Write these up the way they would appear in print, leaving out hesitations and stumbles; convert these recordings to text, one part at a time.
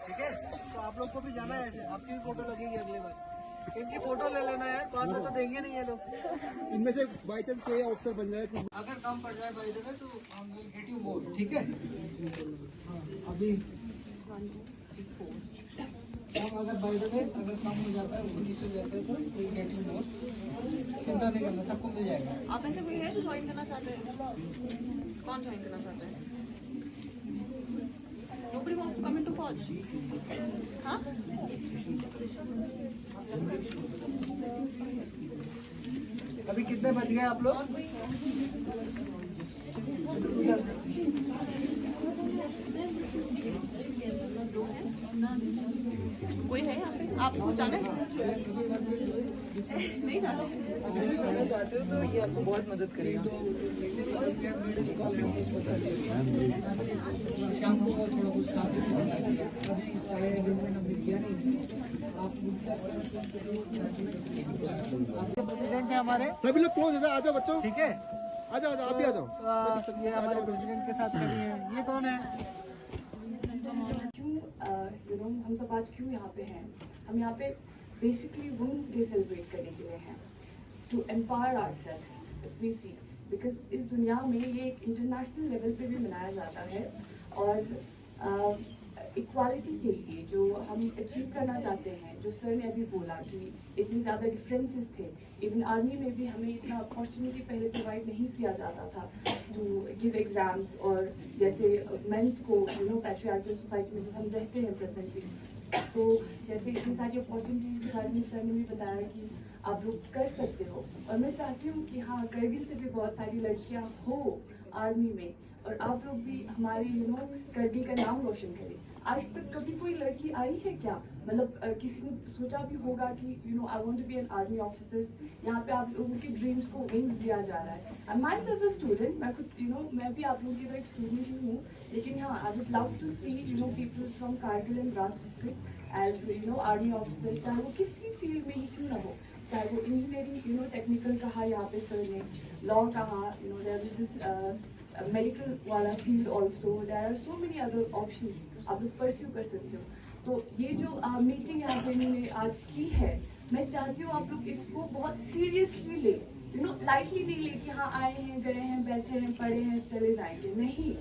ठीक है, तो आप लोग को भी जाना है ऐसे, आपकी भी फोटो लगेगी अगले बार। इनकी फोटो ले लेना है, बाद में तो देंगे नहीं ये लोग। इनमें से बाई चांस कोई ऑफिसर बन जाए तो अगर काम पड़ जाए बाई द वे तो हम विल गेट यू मोर, ठीक है। हाँ, अभी हम अगर बाई द वे अगर काम हो जाता है, ऊपर नीचे जाता है तो विल गेट यू मोर। चिंता नहीं करना, सबको मिल जाएगा। आप ऐसे कोई है जो ज्वाइन करना चाहते हैं? कौन ज्वाइन करना चाहते हैं? Nobody wants to come into Fauj? हाँ? अभी कितने बच गए आप लोग? कोई है यहाँ पे? आपको जाना है? नहीं जाना है? चाहते हो तो ये आपको बहुत मदद करेगा। शाम को थोड़ा कुछ प्रेसिडेंट है हमारे। सभी लोग क्लोज हो जाओ, आ जाओ बच्चों, ठीक है, आ जाओ, आप भी आ जाओ। तो ये हमारे प्रेसिडेंट के साथ खड़ी है। ये कौन है? क्यों हम सब आज क्यों यहाँ पे हैं? हम यहाँ पे बेसिकली वुमेन्स डे सेलिब्रेट करने के लिए हैं, to empower ourselves if we see, because इस दुनिया में ये एक इंटरनेशनल लेवल पे भी मनाया जाता है और इक्वालिटी के लिए जो हम अचीव करना चाहते हैं, जो सर ने अभी बोला कि इतनी ज़्यादा डिफरेंसेस थे, इवन आर्मी में भी हमें इतना अपॉर्चुनिटी पहले प्रोवाइड नहीं किया जाता था टू गिव एग्जाम्स, और जैसे मेंस को पैट्रियार्कल सोसाइटी में जैसे हम रहते हैं प्रेजेंटली, तो जैसे इतनी सारी अपॉर्चुनिटीज़ के बारे में सर ने भी बताया कि आप लोग कर सकते हो। और मैं चाहती हूँ कि हाँ, करगिल से भी बहुत सारी लड़कियाँ हो आर्मी में, और आप लोग भी हमारे करगिल का नाम रोशन करें। आज तक कभी कोई लड़की आई है क्या? मतलब किसी ने सोचा भी होगा कि I want to be an army officer. यहाँ पे आप लोगों के ड्रीम्स को विंग्स दिया जा रहा है। And my self a student, मैं खुद मैं भी आप लोगों की तरह एक स्टूडेंट ही हूँ, लेकिन हाँ, I would love to see people from Kargil and Dras district as army officer, चाहे वो किसी फील्ड में ही क्यों ना हो, चाहे वो इंजीनियरिंग टेक्निकल कहा यहाँ पे सर ने, लॉ कहा, मेडिकल वाला field also, there are so many other options आप लोग परस्यू कर सकते हो। तो ये जो मीटिंग यहाँ पे इन्होंने आज की है, मैं चाहती हूँ आप लोग इसको बहुत सीरियसली ले, लाइटली नहीं ले कि हाँ आए हैं, गए हैं, बैठे हैं, पढ़े हैं, चले जाएंगे, नहीं,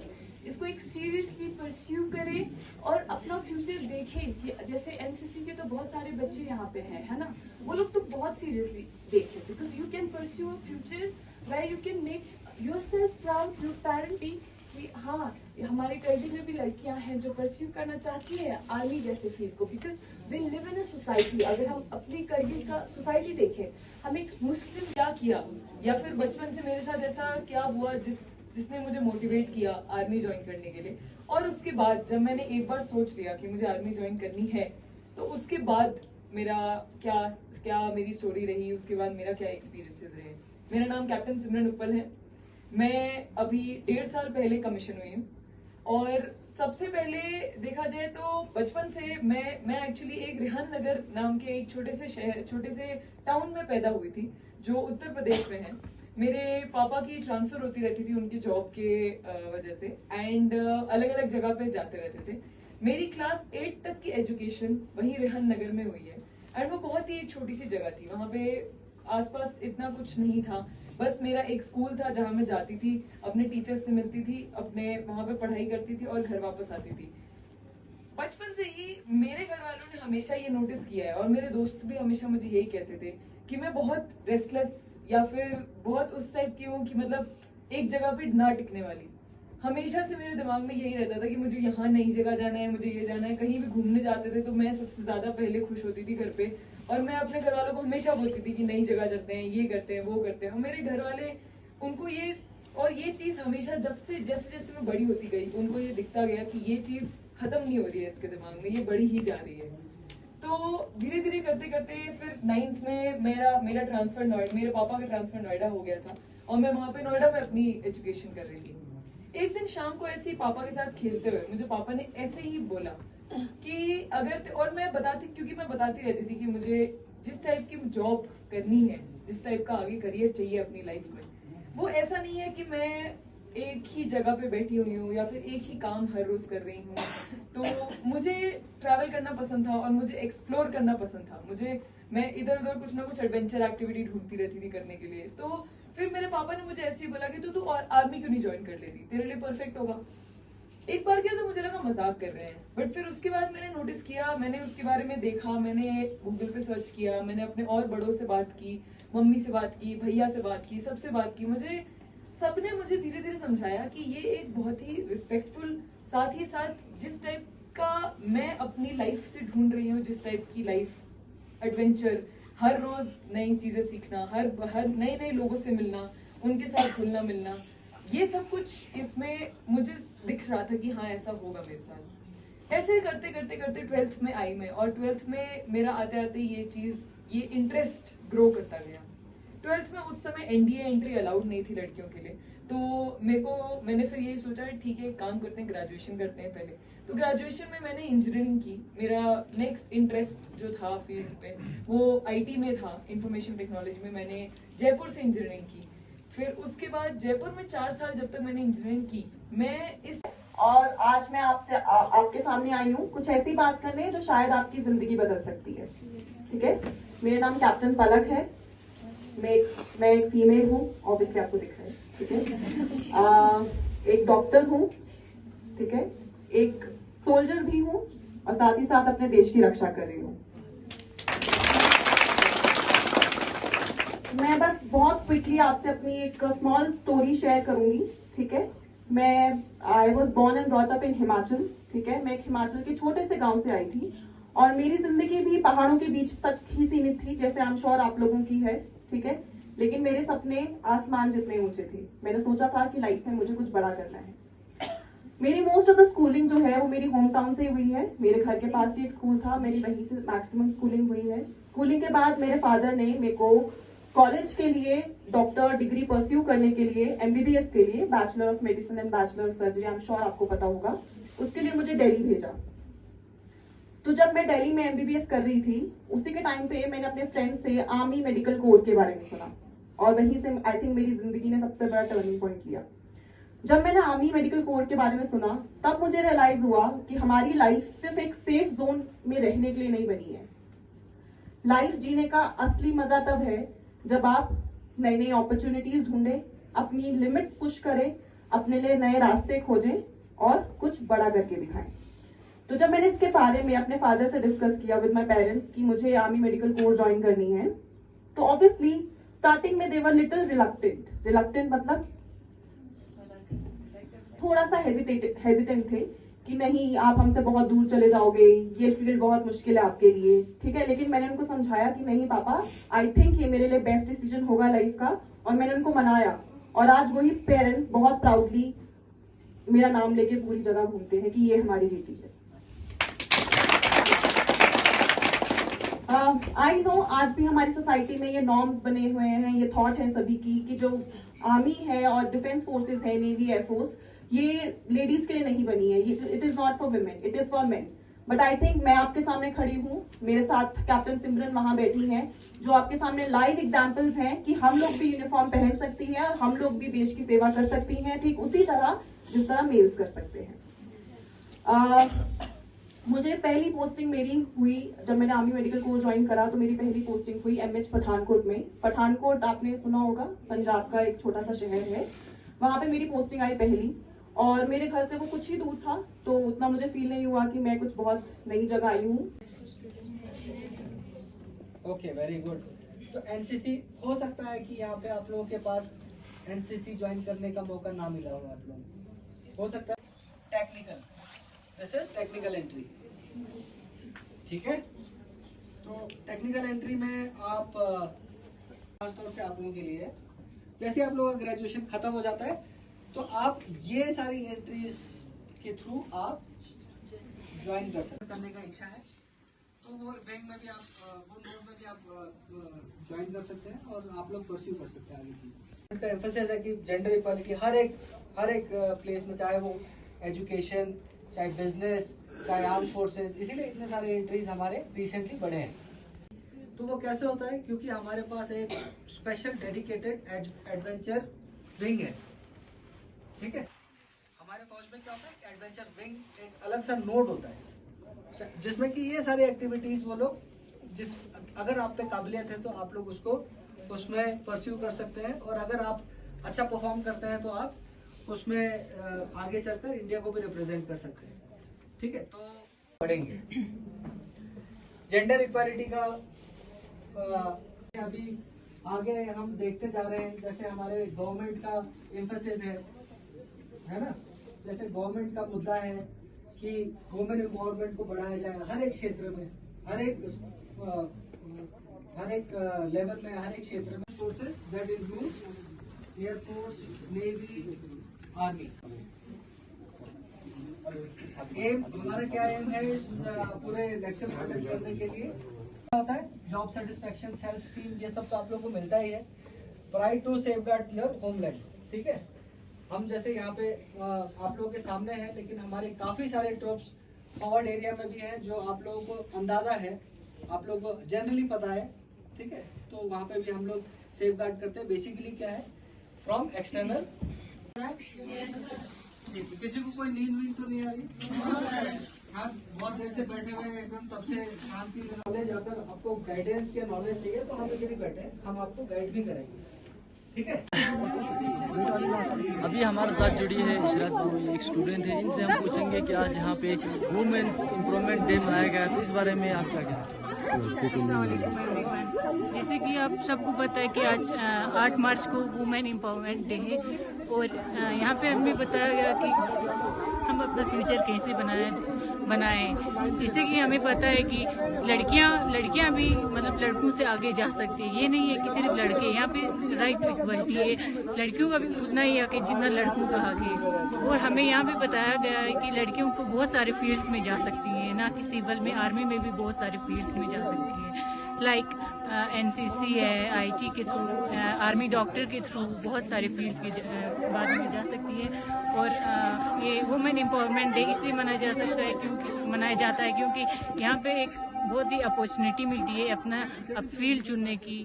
इसको एक सीरियसली परस्यू करें और अपना फ्यूचर देखें। कि जैसे एनसीसी के तो बहुत सारे बच्चे यहाँ पे हैं, है ना, वो लोग तो बहुत सीरियसली देखें, because you can pursue a future where you can make yourself proud, your parents भी, कि हाँ हमारे करगिल में भी लड़कियां हैं जो परस्यू करना चाहती हैं आर्मी जैसे फील्ड को, because we live in a society. अगर हम अपनी करगिल का सोसाइटी देखें, हम एक मुस्लिम, क्या किया या फिर बचपन से मेरे साथ ऐसा क्या हुआ जिसने मुझे मोटिवेट किया आर्मी ज्वाइन करने के लिए, और उसके बाद जब मैंने एक बार सोच लिया कि मुझे आर्मी ज्वाइन करनी है, तो उसके बाद मेरा क्या मेरी स्टोरी रही, उसके बाद मेरा क्या एक्सपीरियंसेस रहे। मेरा नाम कैप्टन सिमरन उपल है। मैं अभी 1.5 साल पहले कमीशन हुई हूँ, और सबसे पहले देखा जाए तो बचपन से मैं एक्चुअली एक रेहन नगर नाम के एक छोटे से टाउन में पैदा हुई थी, जो उत्तर प्रदेश में है। मेरे पापा की ट्रांसफर होती रहती थी उनकी जॉब के वजह से, एंड अलग अलग जगह पे जाते रहते थे। मेरी क्लास 8 तक की एजुकेशन वहीं रेहन नगर में हुई है, एंड वो बहुत ही एक छोटी सी जगह थी। वहां पे आसपास इतना कुछ नहीं था, बस मेरा एक स्कूल था जहां मैं जाती थी, अपने टीचर्स से मिलती थी, अपने वहां पे पढ़ाई करती थी और घर वापस आती थी। बचपन से ही मेरे घर वालों ने हमेशा ये नोटिस किया है, और मेरे दोस्त भी हमेशा मुझे यही कहते थे कि मैं बहुत रेस्टलेस या फिर बहुत उस टाइप की हूँ कि मतलब एक जगह पे ना टिकने वाली। हमेशा से मेरे दिमाग में यही रहता था कि मुझे यहाँ नई जगह जाना है, मुझे ये जाना है। कहीं भी घूमने जाते थे तो मैं सबसे ज्यादा पहले खुश होती थी घर पे, और मैं अपने घर वालों को हमेशा बोलती थी कि नई जगह जाते हैं, ये करते हैं, वो करते हैं। और मेरे घर वाले, उनको ये चीज हमेशा जैसे जैसे मैं बड़ी होती गई, उनको ये दिखता गया कि ये चीज खत्म नहीं हो रही है इसके दिमाग में, ये बढ़ी ही जा रही है। तो धीरे धीरे करते करते फिर 9th में मेरा ट्रांसफर मेरे पापा का ट्रांसफर नोएडा हो गया था, और मैं वहां पे नोएडा में अपनी एजुकेशन कर रही थी। एक दिन शाम को ऐसे ही पापा के साथ खेलते हुए मुझे पापा ने ऐसे ही बोला कि अगर, और क्योंकि मैं बताती रहती थी कि मुझे जिस टाइप की जॉब करनी है, जिस टाइप का आगे करियर चाहिए अपनी लाइफ में, वो ऐसा नहीं है कि मैं एक ही जगह पे बैठी हुई हूँ या फिर एक ही काम हर रोज कर रही हूँ, तो मुझे ट्रैवल करना पसंद था और मुझे एक्सप्लोर करना पसंद था। मैं इधर उधर कुछ ना कुछ एडवेंचर एक्टिविटी ढूंढती रहती थी करने के लिए। तो फिर मेरे पापा ने मुझे ऐसे ही बोला कि तू आर्मी क्यों नहीं ज्वाइन कर लेती, तेरे लिए परफेक्ट होगा। एक बार किया तो मुझे लगा मजाक कर रहे हैं, बट फिर उसके बाद मैंने नोटिस किया, मैंने उसके बारे में देखा, मैंने गूगल पे सर्च किया, मैंने अपने और बड़ों से बात की, मम्मी से बात की, भैया से बात की, सबसे बात की। सबने मुझे धीरे धीरे समझाया कि ये एक बहुत ही रिस्पेक्टफुल, साथ ही साथ जिस टाइप का मैं अपनी लाइफ से ढूंढ रही हूँ, जिस टाइप की लाइफ, एडवेंचर, हर रोज नई चीजें सीखना, हर नए नए लोगों से मिलना, उनके साथ घुलना मिलना, ये सब कुछ इसमें मुझे दिख रहा था कि हाँ ऐसा होगा मेरे साथ। ऐसे करते करते करते 12th में आई मैं, और 12th में मेरा आते आते ये इंटरेस्ट ग्रो करता गया। 12th में उस समय एनडीए एंट्री अलाउड नहीं थी लड़कियों के लिए, तो मैंने फिर यही सोचा ठीक है, काम करते हैं, ग्रेजुएशन करते हैं पहले। तो ग्रेजुएशन में मैंने इंजीनियरिंग की। मेरा नेक्स्ट इंटरेस्ट जो था फील्ड पे वो आईटी में था, इंफॉर्मेशन टेक्नोलॉजी में। मैंने जयपुर से इंजीनियरिंग की। फिर उसके बाद जयपुर में 4 साल जब तक मैंने इंजीनियरिंग की, मैं इस और आज मैं आपके सामने आई हूँ कुछ ऐसी बात करने जो शायद आपकी जिंदगी बदल सकती है। ठीक है, मेरा नाम कैप्टन पलक है। मैं एक फीमेल हूँ, ऑब्वियसली आपको दिख रहा है। ठीक है, एक डॉक्टर हूँ। ठीक है, एक सोल्जर भी हूँ और साथ ही साथ अपने देश की रक्षा कर रही हूँ। मैं बस बहुत क्विकली आपसे अपनी एक स्मॉल स्टोरी शेयर करूंगी। ठीक है, I was born and brought up in Himachal. ठीक है, मैं एक हिमाचल के छोटे से गांव से आई थी और मेरी जिंदगी भी पहाड़ों के बीच तक ही सीमित थी, जैसे आई एम श्योर आप लोगों की है। ठीक है, लेकिन मेरे सपने आसमान जितने ऊंचे थे। मैंने सोचा था कि लाइफ में मुझे कुछ बड़ा करना है। मेरी मोस्ट ऑफ द स्कूलिंग जो है वो मेरी होम टाउन से हुई है। मेरे घर के पास ही एक स्कूल था, मेरी वहीं से मैक्सिमम स्कूलिंग हुई है। स्कूलिंग के बाद मेरे फादर ने मेरे को कॉलेज के लिए डॉक्टर डिग्री परस्यू करने के लिए, एमबीबीएस के लिए, bachelor of medicine and bachelor of surgery, I am sure आपको पता होगा, उसके लिए मुझे दिल्ली भेजा। तो जब मैं दिल्ली में एमबीबीएस कर रही थी, उसी के टाइम पे मैंने अपने फ्रेंड से आर्मी मेडिकल कोर के बारे में सुना और वहीं से आई थिंक मेरी जिंदगी ने सबसे बड़ा टर्निंग पॉइंट लिया। जब मैंने आर्मी मेडिकल कोर के बारे में सुना, तब मुझे रियलाइज हुआ कि हमारी लाइफ सिर्फ एक सेफ जोन में रहने के लिए नहीं बनी है। लाइफ जीने का असली मजा तब है जब आप नई नई अपॉर्चुनिटीज ढूंढे, अपनी लिमिट्स पुश करें, अपने लिए नए रास्ते खोजें और कुछ बड़ा करके दिखाएं। तो जब मैंने इसके बारे में अपने फादर से डिस्कस किया विद माय पेरेंट्स कि मुझे आर्मी मेडिकल कोर ज्वाइन करनी है, तो ऑब्वियसली स्टार्टिंग में दे वर लिटिल रिलक्टेंट मतलब थोड़ा सा हेजिटेंट थे कि नहीं, आप हमसे बहुत दूर चले जाओगे, ये फील्ड बहुत मुश्किल है आपके लिए। ठीक है, लेकिन मैंने उनको समझाया कि नहीं पापा, आई थिंक ये मेरे लिए बेस्ट डिसीजन होगा लाइफ का, और मैंने उनको मनाया। और आज वही पेरेंट्स बहुत प्राउडली मेरा नाम लेके पूरी जगह घूमते हैं कि ये हमारी बेटी है। आई नो आज भी हमारी सोसाइटी में ये नॉर्म्स बने हुए हैं, ये थॉट है सभी की कि जो आर्मी है और डिफेंस फोर्सेस है, नेवी, एयरफोर्स, ये लेडीज के लिए नहीं बनी है, it is not for women, it is for main. But I think मैं आपके सामने खड़ी हूँ, मेरे साथ कैप्टन सिमरन वहां बैठी हैं, जो आपके सामने लाइव एग्जांपल्स हैं कि हम लोग भी यूनिफॉर्म पहन सकती हैं और हम लोग भी देश की सेवा कर सकती हैं, ठीक उसी तरह जिस तरह मेल्स कर सकते हैं। मुझे पहली पोस्टिंग मेरी हुई जब मैंने आर्मी मेडिकल कोर ज्वाइन करा, तो मेरी पहली पोस्टिंग हुई एमएच पठानकोट में। पठानकोट आपने सुना होगा, पंजाब का एक छोटा सा शहर है, वहां पे मेरी पोस्टिंग आई पहली। और मेरे घर से वो कुछ ही दूर था, तो उतना मुझे फील नहीं हुआ कि मैं कुछ बहुत नई जगह आई हूँ। Okay, very good. तो एनसीसी हो सकता है कि यहाँ पे आप लोगों के पास एनसीसी ज्वाइन करने का मौका ना मिला हो, आप लोग हो सकता है। Technical, this is technical entry. ठीक है, तो टेक्निकल एंट्री में आप खासतौर से आप लोगों के लिए, जैसे आप लोगों का ग्रेजुएशन खत्म हो जाता है, तो आप ये सारी एंट्रीज के थ्रू आप ज्वाइन कर सकते, करने का इच्छा है तो वो बैंक में भी आप, वो नोट में भी आप ज्वाइन कर सकते हैं और आप लोग परस्यू कर सकते हैं आगे की। का एम्फेसिस है कि जेंडर इक्वालिटी हर एक प्लेस में, चाहे वो एजुकेशन, चाहे बिजनेस, चाहे आर्म फोर्सेस, इसीलिए इतने सारे एंट्रीज हमारे रिसेंटली बढ़े हैं। तो वो कैसे होता है, क्योंकि हमारे पास एक स्पेशल डेडिकेटेड एडवेंचर विंग है। ठीक है। हमारे फौज में क्या होता है कि एडवेंचर विंग एक अलग सा नोड होता है जिसमें कि ये सारी एक्टिविटीज वो लोग अगर आप पे काबिलियत है तो आप लोग उसको उसमें परस्यू कर सकते हैं, और अगर आप अच्छा परफॉर्म करते हैं तो आप उसमें आगे चलकर इंडिया को भी रिप्रेजेंट कर सकते हैं। ठीक है, तो पढ़ेंगे जेंडर इक्वालिटी का अभी आगे हम देखते जा रहे हैं। जैसे हमारे गवर्नमेंट का एम्फेसिस है ना, जैसे गवर्नमेंट का मुद्दा है कि वुमेन एम्पावरमेंट को बढ़ाया जाए हर एक क्षेत्र में, हर एक लेवल में, हर एक क्षेत्र में। Forces that includes air force, navy, army. Aim हमारा क्या एम है इस पूरे लेक्चर को अटेंड करने के लिए? क्या होता है जॉब सेटिस्फैक्शन, सेल्फ स्टीम, ये सब तो आप लोगों को मिलता ही है। Pride to safeguard your homeland. ठीक है, हम जैसे यहाँ पे आप लोगों के सामने है, लेकिन हमारे काफी सारे ट्रूप्स फॉरवर्ड एरिया में भी हैं जो आप लोगों को अंदाजा है, आप लोगों को जनरली पता है। ठीक है, तो वहाँ पे भी हम लोग सेफ गार्ड करते हैं। बेसिकली क्या है, फ्रॉम एक्सटर्नल। किसी को कोई नींद तो नहीं आ रही? हाँ, बहुत देर से बैठे हुए हैं एकदम, तब से शांति। नॉलेज अगर आपको गाइडेंस या नॉलेज चाहिए तो हम इधर ही बैठे, हम आपको गाइड भी करेंगे। ठीक है। अभी हमारे साथ जुड़ी है इशरत बाबू, एक स्टूडेंट है। इनसे हम पूछेंगे कि आज यहाँ पे वुमेन्स इम्प्रूवमेंट डे मनाया गया, तो इस बारे में आप क्या कहते हैं? जैसे कि आप सबको पता है कि आज 8 मार्च को वुमेन एम्पावरमेंट डे है, और यहाँ पे हमें बताया गया कि हम अपना फ्यूचर कैसे बनाएं। जैसे कि हमें पता है कि लड़कियाँ भी मतलब लड़कों से आगे जा सकती है। ये नहीं है कि सिर्फ लड़के, यहाँ पे राइट टू इक्वलिटी है, लड़कियों का भी उतना ही हक है जितना लड़कों का हक है। और हमें यहाँ पे बताया गया है कि लड़कियों को बहुत सारे फील्ड्स में जा सकती है, ना कि सिविल में, आर्मी में भी बहुत सारे फील्ड्स में जा सकती है। लाइक एनसीसी है, आईटी के थ्रू, आर्मी डॉक्टर के थ्रू बहुत सारे फील्ड्स के बाद में जा सकती है। और ये वुमेन एम्पावरमेंट डे इसलिए मनाया जाता है क्योंकि यहाँ पे एक बहुत ही अपॉर्चुनिटी मिलती है अपना फील्ड चुनने की,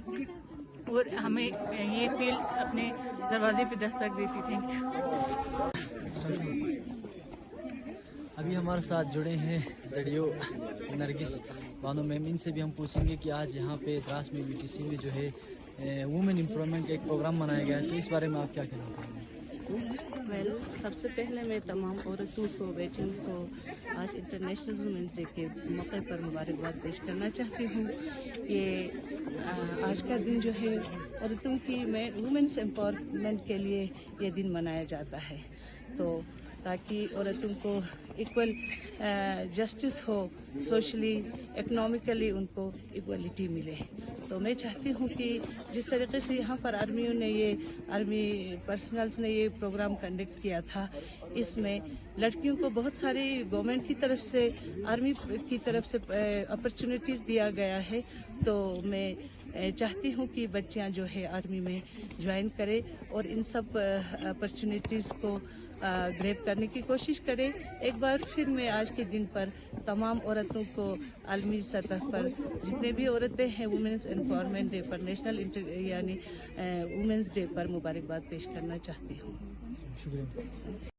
और हमें ये फील्ड अपने दरवाजे पे दस्तक देती थी। अभी हमारे साथ जुड़े हैं जडियो नरगिस बानो मैम। इनसे भी हम पूछेंगे कि आज यहाँ पे द्रास में बीटीसी में जो है वुमेन एम्पावरमेंट एक प्रोग्राम मनाया गया है, तो इस बारे में आप क्या कहना चाहेंगे? सबसे पहले मैं तमाम औरतों को, बेटियों को आज इंटरनेशनल वुमेन डे के मौके पर मुबारकबाद पेश करना चाहती हूँ। ये आज का दिन जो है औरतों की वुमेन्स एम्पावरमेंट के लिए ये दिन मनाया जाता है, तो ताकि औरतों को इक्वल जस्टिस हो, सोशली इकोनॉमिकली उनको इक्वलिटी मिले। तो मैं चाहती हूँ कि जिस तरीके से यहाँ पर आर्मी पर्सनल्स ने ये प्रोग्राम कंडक्ट किया था, इसमें लड़कियों को बहुत सारी गवर्नमेंट की तरफ से, आर्मी की तरफ से अपॉर्चुनिटीज़ दिया गया है। तो मैं चाहती हूँ कि बच्चियाँ जो है आर्मी में ज्वाइन करें और इन सब अपॉर्चुनिटीज़ को ग्रैब करने की कोशिश करें। एक बार फिर मैं आज के दिन पर तमाम औरतों को आलमी सतह पर जितने भी औरतें हैं वुमेन्स एम्पावरमेंट डे पर, नेशनल यानी वुमेन्स डे पर मुबारकबाद पेश करना चाहती हूँ। शुक्रिया।